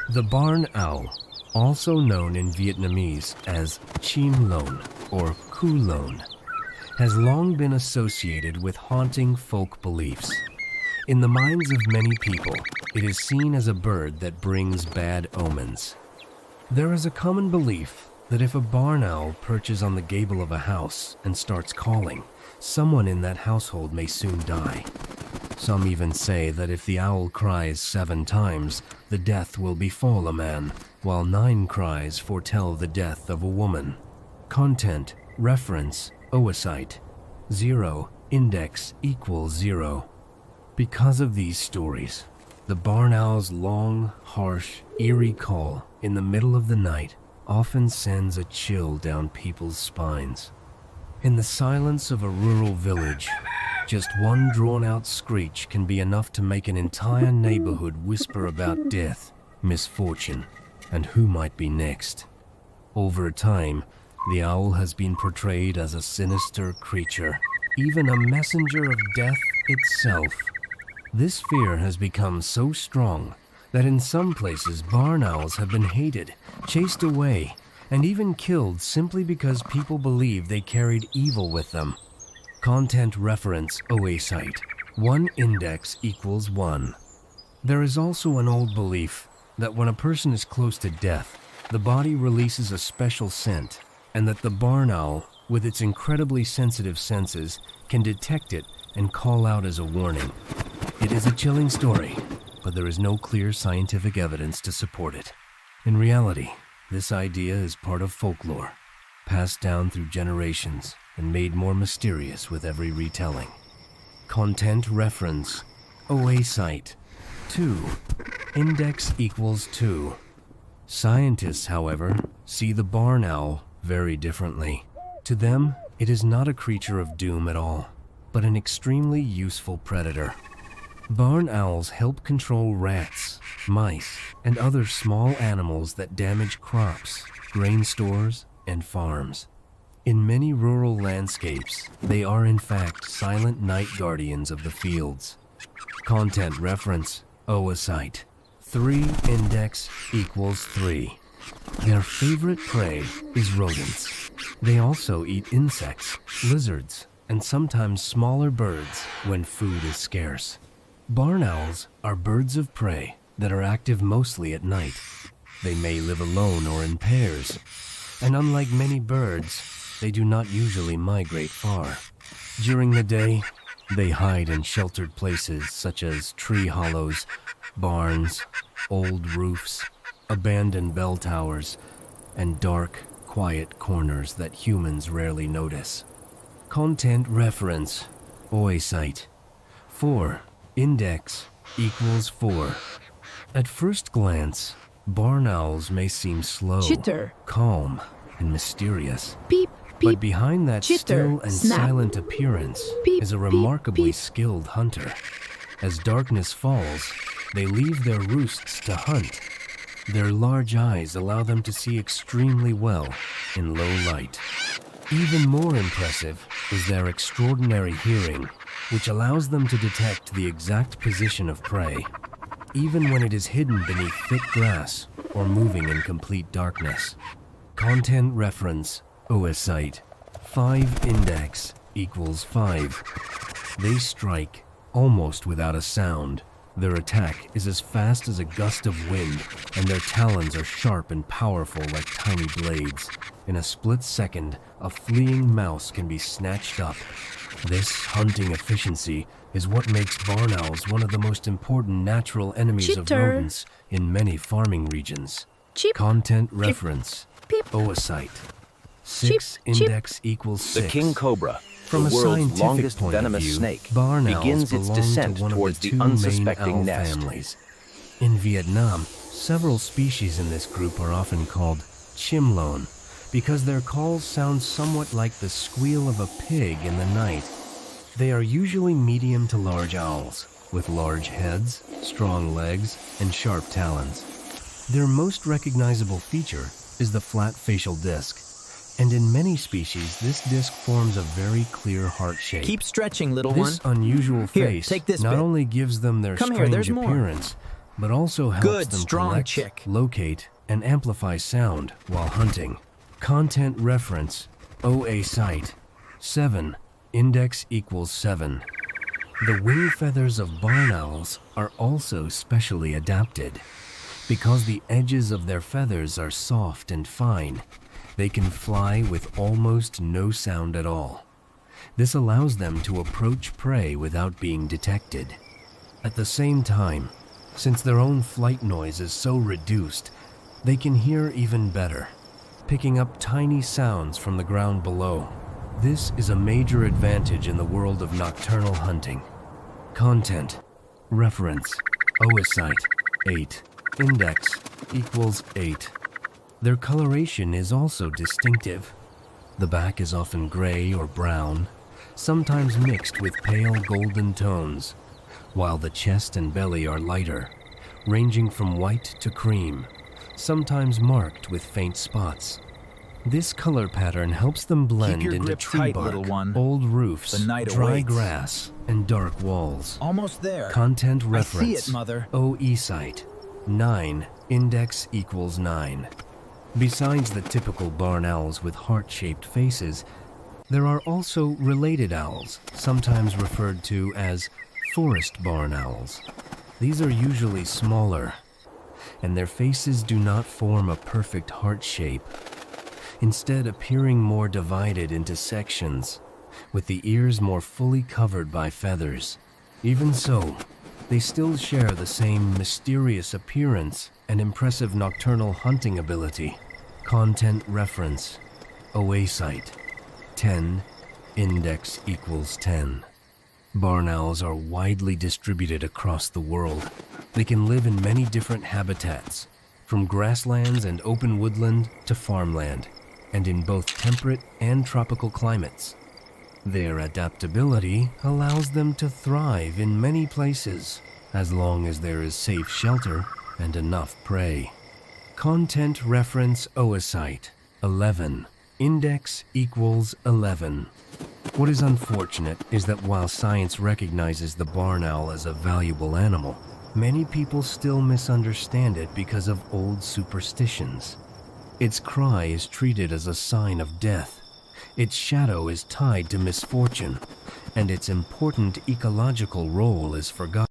The barn owl, also known in Vietnamese as chim lon or cu lon, has long been associated with haunting folk beliefs. In the minds of many people, it is seen as a bird that brings bad omens. There is a common belief that if a barn owl perches on the gable of a house and starts calling, someone in that household may soon die. Some even say that if the owl cries 7 times, the death will befall a man, while 9 cries foretell the death of a woman. Content, reference, oocyte. 0, index equals 0. Because of these stories, the barn owl's long, harsh, eerie call in the middle of the night often sends a chill down people's spines. In the silence of a rural village, just one drawn-out screech can be enough to make an entire neighborhood whisper about death, misfortune, and who might be next. Over time, the owl has been portrayed as a sinister creature, even a messenger of death itself. This fear has become so strong that in some places barn owls have been hated, chased away, and even killed simply because people believe they carried evil with them. Content reference oocyte. 1 index equals 1. There is also an old belief that when a person is close to death, the body releases a special scent, and that the barn owl, with its incredibly sensitive senses, can detect it and call out as a warning. It is a chilling story, but there is no clear scientific evidence to support it. In reality, this idea is part of folklore, passed down through generations and made more mysterious with every retelling. Content reference, oocyte. 2, index equals 2. Scientists, however, see the barn owl very differently. To them, it is not a creature of doom at all, but an extremely useful predator. Barn owls help control rats, mice, and other small animals that damage crops, grain stores, and farms. In many rural landscapes, they are in fact silent night guardians of the fields. Content reference, oocyte. 3 index equals 3. Their favorite prey is rodents. They also eat insects, lizards, and sometimes smaller birds when food is scarce. Barn owls are birds of prey that are active mostly at night. They may live alone or in pairs, and unlike many birds, they do not usually migrate far. During the day, they hide in sheltered places such as tree hollows, barns, old roofs, abandoned bell towers, and dark, quiet corners that humans rarely notice. Content reference, oocyte. 4, index equals 4. At first glance, barn owls may seem slow, Chitter. calm, and mysterious. Beep, beep. But behind that Chitter. still and Snap. silent appearance Beep, is a beep, remarkably beep. skilled hunter. As darkness falls, they leave their roosts to hunt. Their large eyes allow them to see extremely well in low light. Even more impressive is their extraordinary hearing, which allows them to detect the exact position of prey, even when it is hidden beneath thick grass or moving in complete darkness. Content reference, oocyte. 5 index equals 5. They strike almost without a sound. Their attack is as fast as a gust of wind, and their talons are sharp and powerful like tiny blades. In a split second, a fleeing mouse can be snatched up. This hunting efficiency is what makes barn owls one of the most important natural enemies of Chitter. rodents in many farming regions. Chip. Content reference, Peep. oocyte. 6 Chip, chip. index equals 6. The king cobra, From the a world's scientific longest point of venomous view, snake, barn owls begins its belong descent to one towards of the the two main unsuspecting owl nest. families. In Vietnam, several species in this group are often called chim lon because their calls sound somewhat like the squeal of a pig in the night. They are usually medium to large owls, with large heads, strong legs, and sharp talons. Their most recognizable feature is the flat facial disc, and in many species, this disc forms a very clear heart shape. Keep stretching, little one. This unusual Here, face take this not bit. only gives them their Come here, strange there's more. appearance, but also helps Good, them strong collect, chick. locate, and amplify sound while hunting. Content reference, OA site, 7, index equals 7. The wing feathers of barn owls are also specially adapted. Because the edges of their feathers are soft and fine, they can fly with almost no sound at all. This allows them to approach prey without being detected. At the same time, since their own flight noise is so reduced, they can hear even better, picking up tiny sounds from the ground below. This is a major advantage in the world of nocturnal hunting. Content, reference, oocyte, 8, index equals 8. Their coloration is also distinctive. The back is often gray or brown, sometimes mixed with pale golden tones, while the chest and belly are lighter, ranging from white to cream, sometimes marked with faint spots. This color pattern helps them blend into tree bark, old roofs, dry grass, and dark walls. Almost there. Content reference, I see it, Mother. OE site, 9, index equals 9. Besides the typical barn owls with heart-shaped faces, there are also related owls, sometimes referred to as forest barn owls. These are usually smaller, and their faces do not form a perfect heart shape, instead appearing more divided into sections, with the ears more fully covered by feathers. Even so, they still share the same mysterious appearance and impressive nocturnal hunting ability. Content reference, OA site, 10, index equals 10. Barn owls are widely distributed across the world. They can live in many different habitats, from grasslands and open woodland to farmland, and in both temperate and tropical climates. Their adaptability allows them to thrive in many places, as long as there is safe shelter and enough prey. Content reference oocyte, 11, index equals 11. What is unfortunate is that while science recognizes the barn owl as a valuable animal, many people still misunderstand it because of old superstitions. Its cry is treated as a sign of death, its shadow is tied to misfortune, and its important ecological role is forgotten.